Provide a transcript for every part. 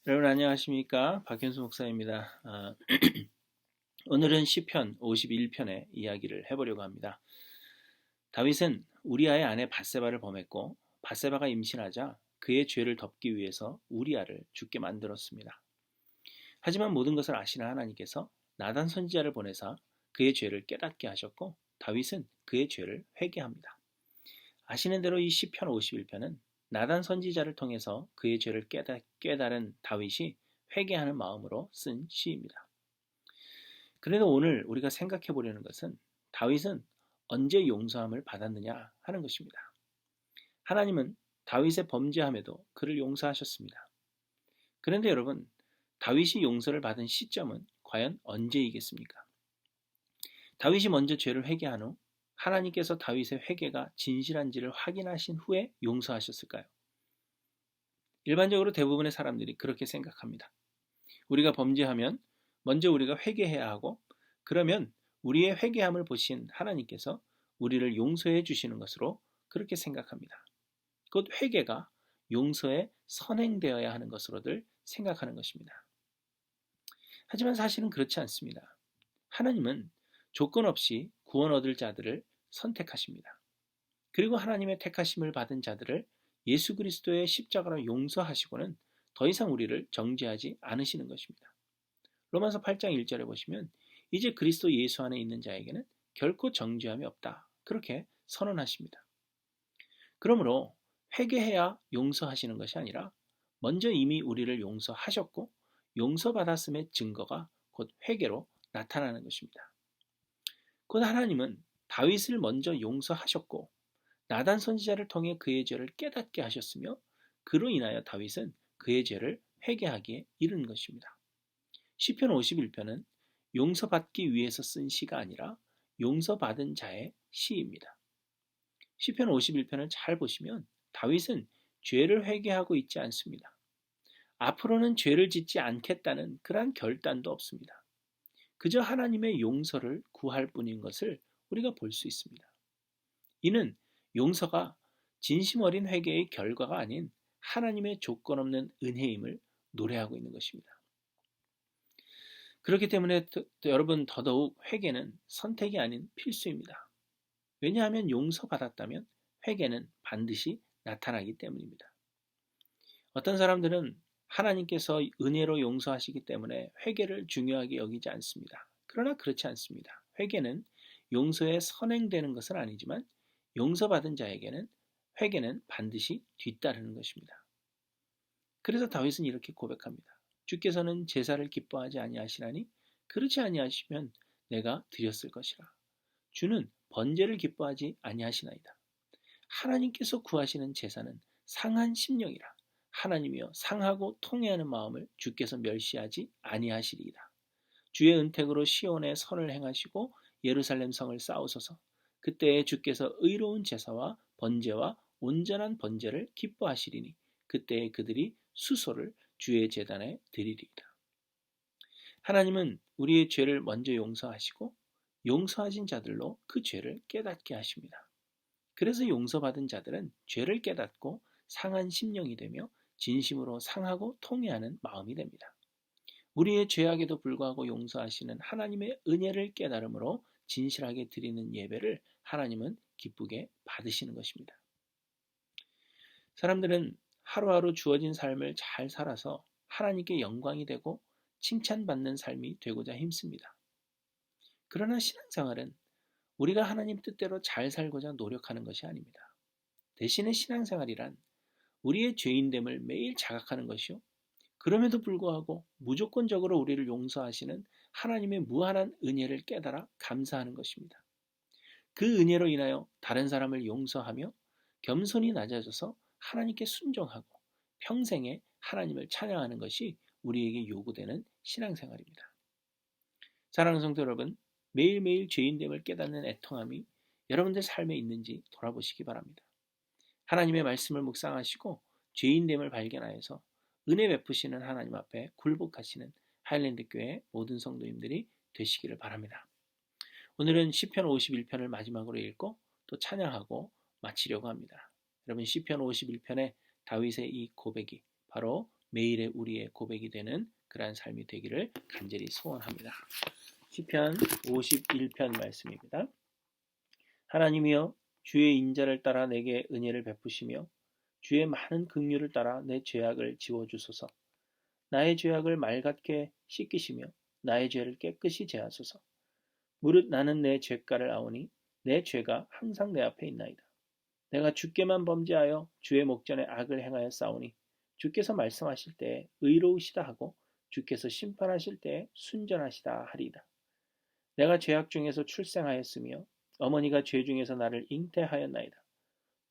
여러분 안녕하십니까? 박현수 목사입니다. 오늘은 시편 51편의 이야기를 해보려고 합니다. 다윗은 우리아의 아내 밧세바를 범했고 밧세바가 임신하자 그의 죄를 덮기 위해서 우리아를 죽게 만들었습니다. 하지만 모든 것을 아시는 하나님께서 나단 선지자를 보내사 그의 죄를 깨닫게 하셨고 다윗은 그의 죄를 회개합니다. 아시는 대로 이 시편 51편은 나단 선지자를 통해서 그의 죄를 깨달은 다윗이 회개하는 마음으로 쓴 시입니다. 그래도 오늘 우리가 생각해 보려는 것은 다윗은 언제 용서함을 받았느냐 하는 것입니다. 하나님은 다윗의 범죄함에도 그를 용서하셨습니다. 그런데 여러분, 다윗이 용서를 받은 시점은 과연 언제이겠습니까? 다윗이 먼저 죄를 회개한 후 하나님께서 다윗의 회개가 진실한지를 확인하신 후에 용서하셨을까요? 일반적으로 대부분의 사람들이 그렇게 생각합니다. 우리가 범죄하면 먼저 우리가 회개해야 하고 그러면 우리의 회개함을 보신 하나님께서 우리를 용서해 주시는 것으로 그렇게 생각합니다. 곧 회개가 용서에 선행되어야 하는 것으로들 생각하는 것입니다. 하지만 사실은 그렇지 않습니다. 하나님은 조건 없이 구원 얻을 자들을 선택하십니다. 그리고 하나님의 택하심을 받은 자들을 예수 그리스도의 십자가로 용서하시고는 더 이상 우리를 정죄하지 않으시는 것입니다. 로마서 8장 1절에 보시면 이제 그리스도 예수 안에 있는 자에게는 결코 정죄함이 없다. 그렇게 선언하십니다. 그러므로 회개해야 용서하시는 것이 아니라 먼저 이미 우리를 용서하셨고 용서받았음의 증거가 곧 회개로 나타나는 것입니다. 곧 하나님은 다윗을 먼저 용서하셨고 나단 선지자를 통해 그의 죄를 깨닫게 하셨으며 그로 인하여 다윗은 그의 죄를 회개하기에 이른 것입니다. 시편 51편은 용서받기 위해서 쓴 시가 아니라 용서받은 자의 시입니다. 시편 51편을 잘 보시면 다윗은 죄를 회개하고 있지 않습니다. 앞으로는 죄를 짓지 않겠다는 그러한 결단도 없습니다. 그저 하나님의 용서를 구할 뿐인 것을 우리가 볼 수 있습니다. 이는 용서가 진심 어린 회개의 결과가 아닌 하나님의 조건 없는 은혜임을 노래하고 있는 것입니다. 그렇기 때문에 여러분 더더욱 회개는 선택이 아닌 필수입니다. 왜냐하면 용서받았다면 회개는 반드시 나타나기 때문입니다. 어떤 사람들은 하나님께서 은혜로 용서하시기 때문에 회개를 중요하게 여기지 않습니다. 그러나 그렇지 않습니다. 회개는 용서에 선행되는 것은 아니지만 용서받은 자에게는 회개는 반드시 뒤따르는 것입니다. 그래서 다윗은 이렇게 고백합니다. 주께서는 제사를 기뻐하지 아니하시나니 그렇지 아니하시면 내가 드렸을 것이라. 주는 번제를 기뻐하지 아니하시나이다. 하나님께서 구하시는 제사는 상한 심령이라. 하나님이여 상하고 통회하는 마음을 주께서 멸시하지 아니하시리이다. 주의 은택으로 시온에 선을 행하시고 예루살렘 성을 쌓으소서. 그때에 주께서 의로운 제사와 번제와 온전한 번제를 기뻐하시리니 그때에 그들이 수소를 주의 제단에 드리리이다. 하나님은 우리의 죄를 먼저 용서하시고 용서하신 자들로 그 죄를 깨닫게 하십니다. 그래서 용서받은 자들은 죄를 깨닫고 상한 심령이 되며 진심으로 상하고 통회하는 마음이 됩니다. 우리의 죄악에도 불구하고 용서하시는 하나님의 은혜를 깨달음으로 진실하게 드리는 예배를 하나님은 기쁘게 받으시는 것입니다. 사람들은 하루하루 주어진 삶을 잘 살아서 하나님께 영광이 되고 칭찬받는 삶이 되고자 힘씁니다. 그러나 신앙생활은 우리가 하나님 뜻대로 잘 살고자 노력하는 것이 아닙니다. 대신에 신앙생활이란 우리의 죄인됨을 매일 자각하는 것이요. 그럼에도 불구하고 무조건적으로 우리를 용서하시는 하나님의 무한한 은혜를 깨달아 감사하는 것입니다. 그 은혜로 인하여 다른 사람을 용서하며 겸손히 낮아져서 하나님께 순종하고 평생에 하나님을 찬양하는 것이 우리에게 요구되는 신앙생활입니다. 사랑하는 성도 여러분, 매일매일 죄인됨을 깨닫는 애통함이 여러분들 삶에 있는지 돌아보시기 바랍니다. 하나님의 말씀을 묵상하시고 죄인됨을 발견하여서 은혜 베푸시는 하나님 앞에 굴복하시는 하일랜드 교회 모든 성도님들이 되시기를 바랍니다. 오늘은 시편 51편을 마지막으로 읽고 또 찬양하고 마치려고 합니다. 여러분 시편 51편의 다윗의 이 고백이 바로 매일의 우리의 고백이 되는 그러한 삶이 되기를 간절히 소원합니다. 시편 51편 말씀입니다. 하나님이여 주의 인자를 따라 내게 은혜를 베푸시며 주의 많은 긍휼을 따라 내 죄악을 지워주소서. 나의 죄악을 맑게 씻기시며 나의 죄를 깨끗이 제하소서. 무릇 나는 내 죄가를 아오니 내 죄가 항상 내 앞에 있나이다. 내가 주께만 범죄하여 주의 목전에 악을 행하여 싸우니 주께서 말씀하실 때에 의로우시다 하고 주께서 심판하실 때에 순전하시다 하리이다. 내가 죄악 중에서 출생하였으며 어머니가 죄 중에서 나를 잉태하였나이다.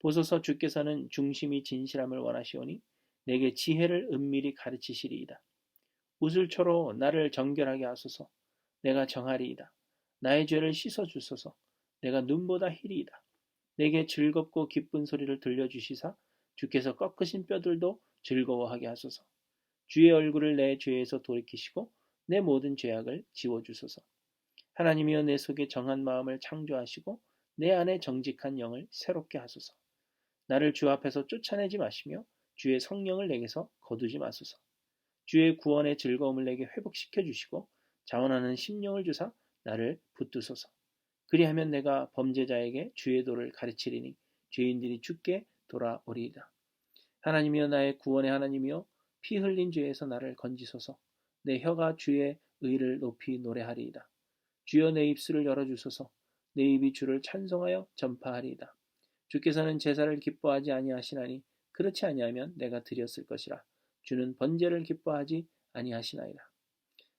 보소서 주께서는 중심이 진실함을 원하시오니 내게 지혜를 은밀히 가르치시리이다. 우슬초로 나를 정결하게 하소서. 내가 정하리이다. 나의 죄를 씻어주소서. 내가 눈보다 희리이다. 내게 즐겁고 기쁜 소리를 들려주시사 주께서 꺾으신 뼈들도 즐거워하게 하소서. 주의 얼굴을 내 죄에서 돌이키시고 내 모든 죄악을 지워주소서. 하나님이여 내 속에 정한 마음을 창조하시고 내 안에 정직한 영을 새롭게 하소서. 나를 주 앞에서 쫓아내지 마시며 주의 성령을 내게서 거두지 마소서. 주의 구원의 즐거움을 내게 회복시켜 주시고 자원하는 심령을 주사 나를 붙드소서. 그리하면 내가 범죄자에게 주의 도를 가르치리니 죄인들이 주께 돌아오리이다. 하나님이여 나의 구원의 하나님이여 피 흘린 죄에서 나를 건지소서. 내 혀가 주의 의를 높이 노래하리이다. 주여 내 입술을 열어주소서. 내 입이 주를 찬송하여 전파하리이다. 주께서는 제사를 기뻐하지 아니하시나니 그렇지 아니하면 내가 드렸을 것이라. 주는 번제를 기뻐하지 아니하시나이다.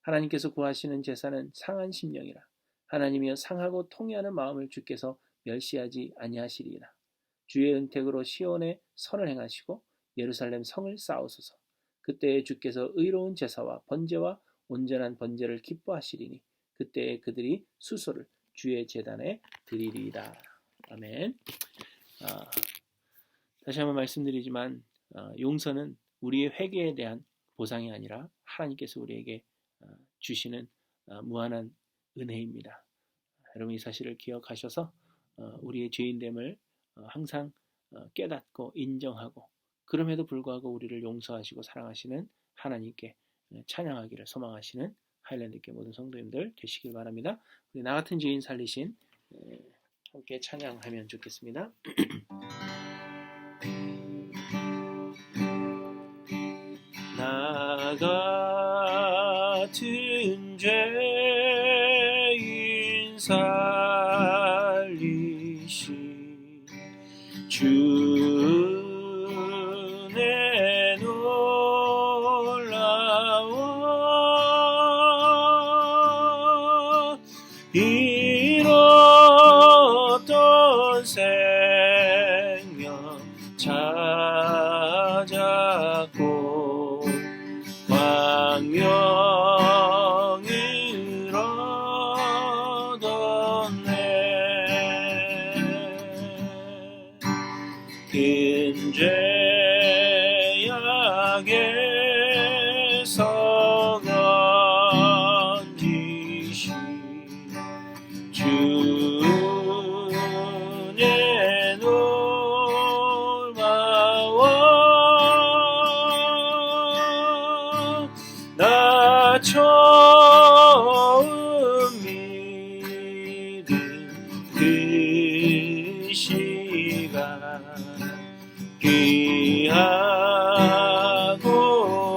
하나님께서 구하시는 제사는 상한 심령이라. 하나님이여 상하고 통회하는 마음을 주께서 멸시하지 아니하시리이다. 주의 은택으로 시온에 선을 행하시고 예루살렘 성을 쌓으소서. 그때에 주께서 의로운 제사와 번제와 온전한 번제를 기뻐하시리니 그때에 그들이 수소를 주의 제단에 드리리이다. 아멘. 다시 한번 말씀드리지만 용서는 우리의 회개에 대한 보상이 아니라 하나님께서 우리에게 주시는 무한한 은혜입니다. 여러분 이 사실을 기억하셔서 우리의 죄인됨을 항상 깨닫고 인정하고 그럼에도 불구하고 우리를 용서하시고 사랑하시는 하나님께 찬양하기를 소망하시는 하일랜드교회 모든 성도님들 되시길 바랍니다. 우리 나 같은 죄인 살리신 함께 찬양하면 좋겠습니다. 나 같은 죄인 살리신 주의 놀라워 잃었던 생명 찾았고 광명을 얻었네. 큰 죄악에서 건지신 주의 놀마워 나 처음 믿은 그 시간 귀하고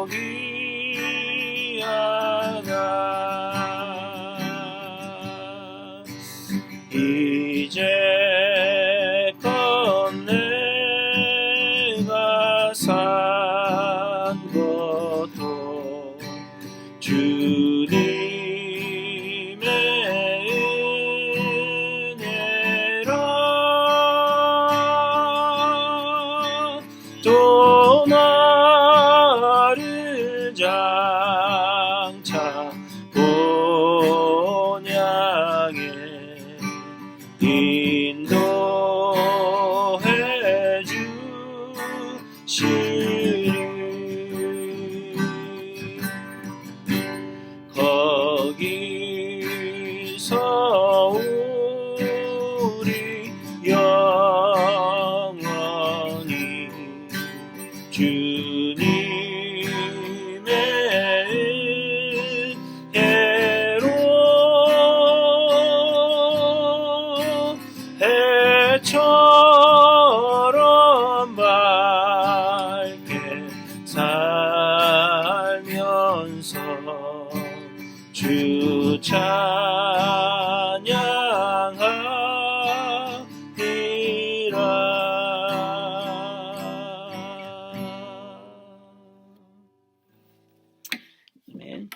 귀하다. 이제껏 내가 산 것도 주님의 은혜라. 또 나를 장차 본향에 인도해 주시리. 주 찬양하리라. 아멘.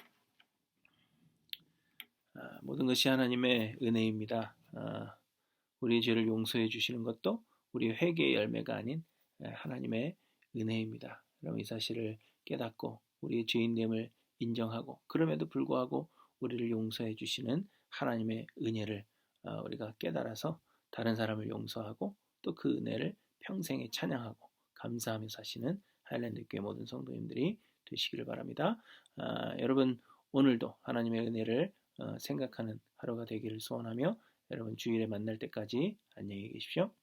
모든 것이 하나님의 은혜입니다. 우리의 죄를 용서해 주시는 것도 우리의 회개의 열매가 아닌 하나님의 은혜입니다. 여러분 이 사실을 깨닫고 우리의 죄인됨을 인정하고 그럼에도 불구하고 우리를 용서해 주시는 하나님의 은혜를 우리가 깨달아서 다른 사람을 용서하고 또 그 은혜를 평생에 찬양하고 감사하며 사시는 하일랜드 교회 모든 성도님들이 되시기를 바랍니다. 여러분 오늘도 하나님의 은혜를 생각하는 하루가 되기를 소원하며 여러분 주일에 만날 때까지 안녕히 계십시오.